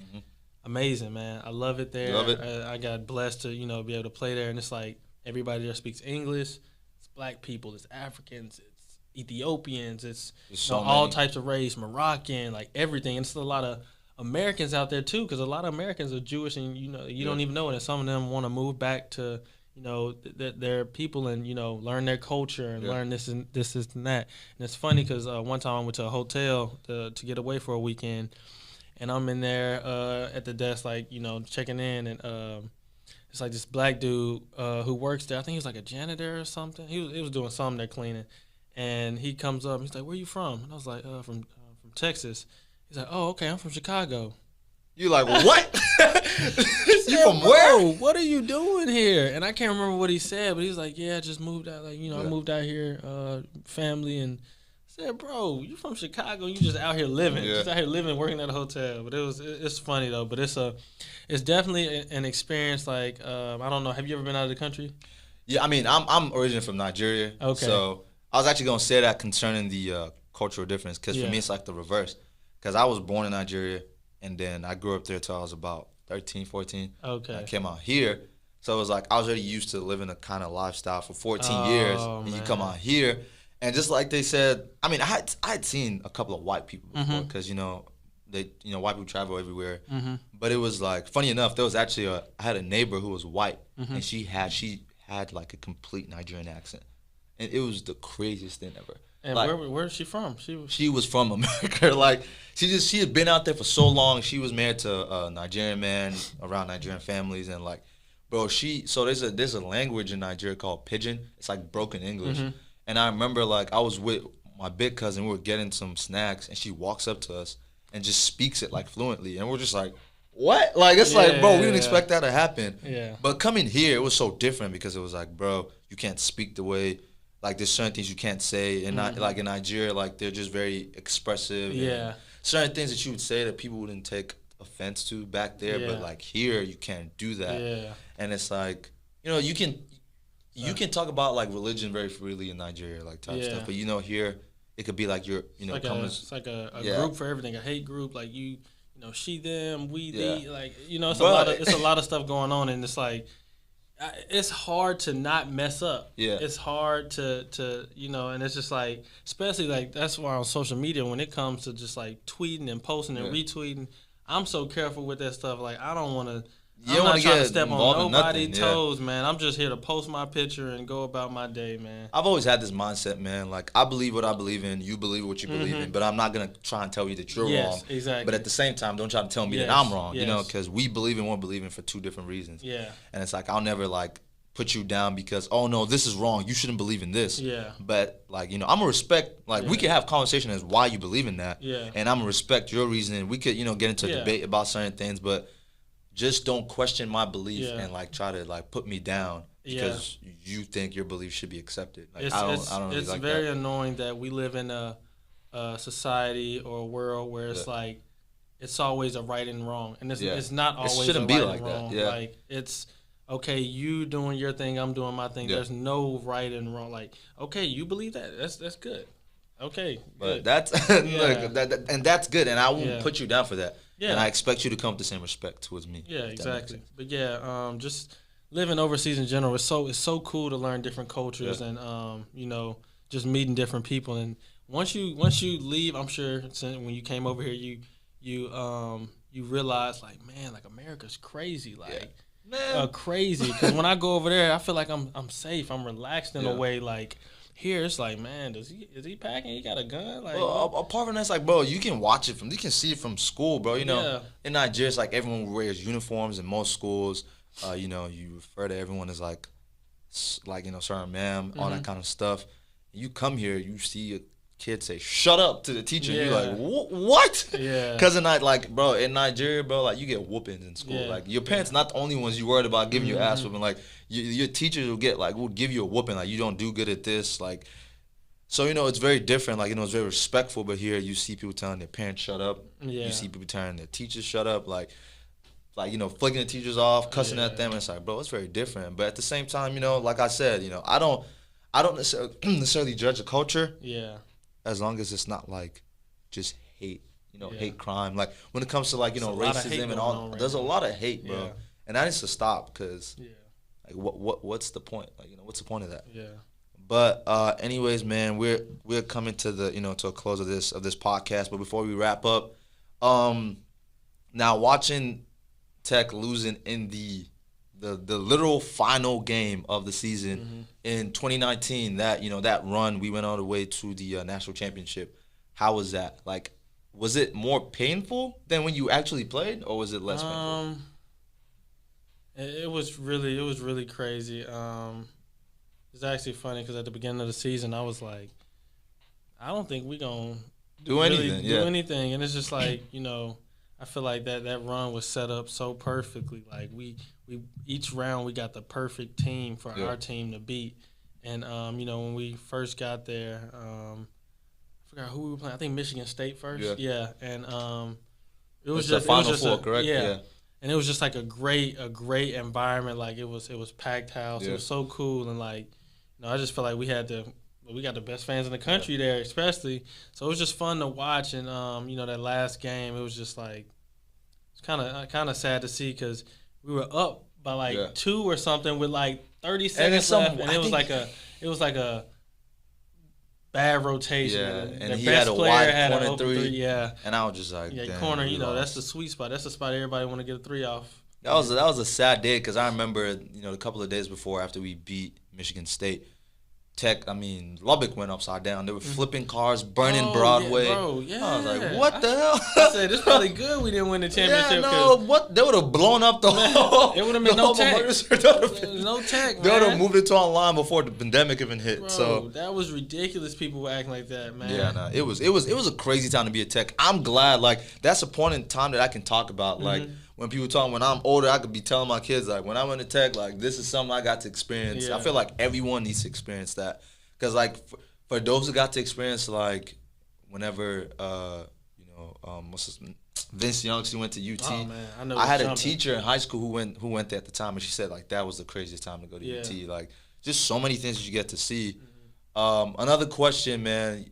amazing, man. I love it there. Love it. I got blessed to, be able to play there, and it's like everybody there speaks English. It's black people, it's Africans, it's Ethiopians, it's all types of race, Moroccan, like everything. And it's a lot of Americans out there too, because a lot of Americans are Jewish, and you don't even know it. And some of them want to move back to their people and learn their culture and learn this and that. And it's funny because one time I went to a hotel to get away for a weekend, and I'm in there at the desk like checking in, and it's like this black dude who works there. I think he was like a janitor or something. He was doing something there cleaning, and he comes up. He's like, "Where you from?" And I was like, "From Texas." He's like, "Oh, okay, I'm from Chicago." You like, what? You from where? What are you doing here? And I can't remember what he said, but he was like, "Yeah, I just moved out. Like, I moved out here, family." And I said, "Bro, you from Chicago? You just out here living, just out here living, working at a hotel." But it's funny though. But it's definitely an experience. Like, I don't know. Have you ever been out of the country? Yeah, I mean, I'm originally from Nigeria. Okay. So I was actually gonna say that concerning the cultural difference, because for me it's like the reverse. Because I was born in Nigeria, and then I grew up there till I was about 13, 14. Okay. I came out here. So it was like I was already used to living a kind of lifestyle for 14 years. And you come out here, and just like they said, I mean, I had seen a couple of white people before, because, white people travel everywhere. Mm-hmm. But it was like, funny enough, there was actually I had a neighbor who was white, and she had like a complete Nigerian accent. And it was the craziest thing ever. And like, where is she from? She was from America. Like she had been out there for so long. She was married to a Nigerian man, around Nigerian families, and like, bro, so there's a language in Nigeria called Pidgin. It's like broken English. Mm-hmm. And I remember like I was with my big cousin. We were getting some snacks, and she walks up to us and just speaks it like fluently, and we're just like, what? Like it's like, bro, we didn't expect that to happen. Yeah. But coming here, it was so different because it was like, bro, you can't speak the way. Like, there's certain things you can't say, and not like in Nigeria, like they're just very expressive. Yeah. Certain things that you would say that people wouldn't take offense to back there, but like here you can't do that. Yeah. And it's like, you can talk about like religion very freely in Nigeria, like type stuff, but here it could be like you're, it's like a group for everything, a hate group, like she, them, we, they, like, it's a lot of stuff going on, and it's like, it's hard to not mess up. Yeah. It's hard to and it's just like, especially like, that's why on social media, when it comes to just like tweeting and posting and retweeting, I'm so careful with that stuff. Like, I don't want to. I'm not trying to step on nobody's toes, man. I'm just here to post my picture and go about my day, man. I've always had this mindset, man. Like, I believe what I believe in. You believe what you believe in. But I'm not going to try and tell you that you're wrong. Exactly. But at the same time, don't try to tell me that I'm wrong, because we believe in what we believe in for two different reasons. Yeah. And it's like, I'll never, like, put you down because, oh, no, this is wrong. You shouldn't believe in this. Yeah. But, like, I'm going to respect, like, we can have conversation as why you believe in that. Yeah. And I'm going to respect your reasoning. We could, get into a debate about certain things, but just don't question my belief and like try to like put me down because you think your belief should be accepted. Like, I don't really it's like very that. annoying that we live in a society or a world where it's like it's always a right and wrong, and it's not always. It shouldn't a right be like and wrong. that. Yeah. Like, it's okay, you doing your thing, I'm doing my thing. There's no right and wrong. Like, okay, you believe that. That's good. Okay, but good. that's and that's good, and I won't put you down for that. Yeah. And I expect you to come with the same respect towards me. Yeah, exactly. But just living overseas in general, it's so cool to learn different cultures and just meeting different people. And once you leave, I'm sure when you came over here, you realize, like, man, like, America's crazy, like crazy. Because when I go over there, I feel like I'm safe, I'm relaxed in a way, like. Here it's like, man, is he packing? He got a gun? Like, well, apart from that, it's like, bro, you can see it from school, bro. In Nigeria, it's like everyone wears uniforms in most schools. You refer to everyone as like sir, ma'am, all that kind of stuff. You come here, you see a kid say, "Shut up" to the teacher. Yeah. You're like, what? Yeah. Because in Nigeria, bro, like, you get whoopings in school. Yeah. Like, your parents not the only ones you worried about giving you ass whooping. Like, your teachers will give you a whooping. Like, you don't do good at this. Like, so it's very different. Like, it's very respectful. But here you see people telling their parents shut up. Yeah. You see people telling their teachers shut up. Like flicking the teachers off, cussing at them. And it's like, bro, it's very different. But at the same time, like I said, I don't necessarily judge a culture. Yeah. As long as it's not like just hate, hate crime. Like, when it comes to like racism and all, there's a lot of hate, bro. Yeah. And that needs to stop because, like, what's the point? Like, what's the point of that? Yeah. But anyways, man, we're coming to the to a close of this podcast. But before we wrap up, now watching Tech losing in the literal final game of the season in 2019, that run, we went all the way to the national championship. How was that? Like, was it more painful than when you actually played, or was it less painful? It was really crazy. It's actually funny because at the beginning of the season, I was like, I don't think we're gonna do anything, and it's just like, I feel like that run was set up so perfectly. Like, we each round we got the perfect team for our team to beat. And when we first got there, I forgot who we were playing. I think Michigan State first. Yeah. And it was just Final Four, correct? Yeah. And it was just like a great environment. Like, it was packed house. Yeah. It was so cool, and like, I just felt like we got the best fans in the country there, especially. So it was just fun to watch. And that last game, it was just like, it's kind of sad to see because we were up by like 2 or something with like 30 seconds left, and it was like a bad rotation. Yeah, and he had a wide corner three. Yeah, and I was just like, corner. That's the sweet spot. That's the spot everybody want to get a 3 off. That was a sad day because I remember a couple of days before after we beat Michigan State. Lubbock went upside down. They were flipping cars, burning Broadway. Yeah, bro, yeah. I was like, what the hell? I said, it's probably good we didn't win the championship. What? They would have blown up the whole. It would have been no tech. No tech, man. They would have moved it to online before the pandemic even hit. Bro, so that was ridiculous. People were acting like that, man. Yeah, no, it was a crazy time to be a Tech. I'm glad, like, that's a point in time that I can talk about, like. When people talk, when I'm older, I could be telling my kids, like, when I went to Tech, like, this is something I got to experience. Yeah. I feel like everyone needs to experience that. Because, like, for those who got to experience, like, whenever, Vince Youngster went to UT. Oh, man. I had a teacher in high school who went there at the time, and she said, like, that was the craziest time to go to UT. Like, just so many things that you get to see. Another question, man.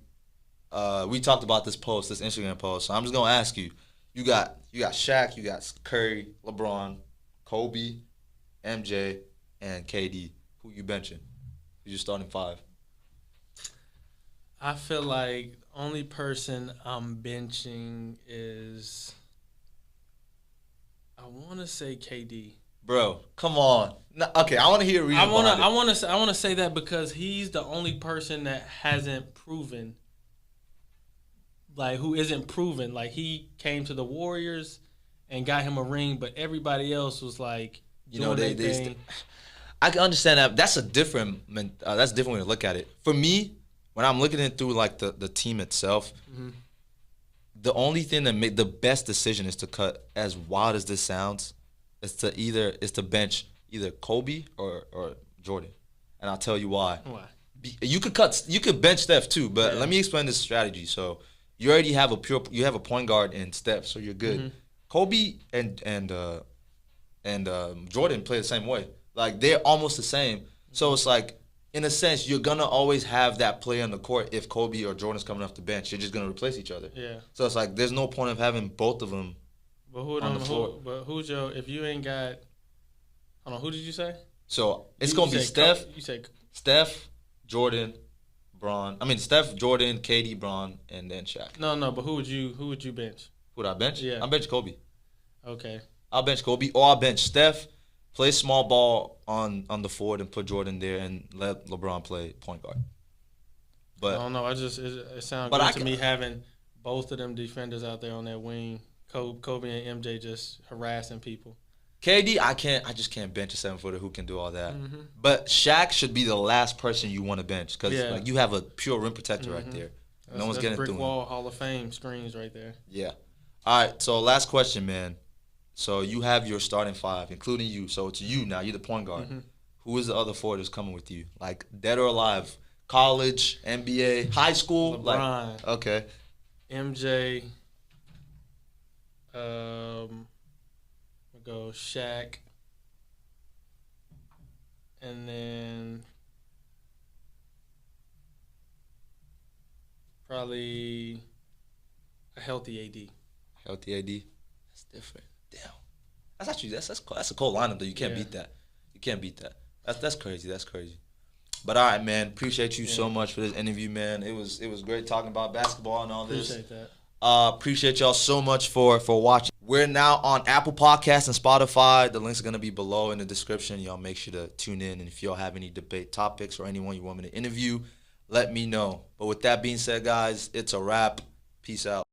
we talked about this Instagram post. So I'm just gonna ask you. You got Shaq, you got Curry, LeBron, Kobe, MJ, and KD. Who you benching? Who's your starting five? I feel like the only person I'm benching is, I want to say KD. Bro, come on. No, okay, I want to hear a reason. I want to say that because he's the only person that hasn't proven, like, who isn't proven. Like, he came to the Warriors and got him a ring, but everybody else was like, I can understand that. That's a different way to look at it. For me, when I'm looking at it through like the team itself, the only thing that made the best decision is to cut. As wild as this sounds, is to bench either Kobe or Jordan, and I'll tell you why. Why? You could bench Steph too, but let me explain this strategy. So you already have a point guard in Steph, so you're good. Mm-hmm. Kobe and Jordan play the same way. Like, they're almost the same. So it's like, in a sense, you're gonna always have that player on the court. If Kobe or Jordan's coming off the bench, you're just gonna replace each other. Yeah. So it's like, there's no point of having both of them on the floor. But who's your, if you ain't got, hold on, who did you say? So it's gonna be Steph. You said Steph, Jordan, Bron. I mean, Steph, Jordan, KD, Bron, and then Shaq. No, but who would you bench? Who would I bench? Yeah. I'll bench Kobe. Okay. I'll bench Kobe, or I'll bench Steph, play small ball on the forward and put Jordan there, and let LeBron play point guard. But I don't know. It sounds good to me having both of them defenders out there on that wing. Kobe and MJ just harassing people. KD, I just can't bench a 7-footer who can do all that. Mm-hmm. But Shaq should be the last person you want to bench because like, you have a pure rim protector right there. No one's getting through him. Brick wall Hall of Fame screens right there. Yeah. All right. So last question, man. So you have your starting five, including you. So it's you now. You're the point guard. Mm-hmm. Who is the other four that's coming with you? Like, dead or alive? College, NBA, high school? LeBron. Like, okay. MJ. We'll go Shaq. And then probably a healthy AD. Healthy AD? That's different. Damn. That's a cool lineup though. You can't beat that. You can't beat that. That's crazy. That's crazy. But all right, man. Appreciate you so much for this interview, man. It was great talking about basketball and all this. Appreciate that. Appreciate y'all so much for watching. We're now on Apple Podcasts and Spotify. The links are gonna be below in the description. Y'all make sure to tune in, and if y'all have any debate topics or anyone you want me to interview, let me know. But with that being said, guys, it's a wrap. Peace out.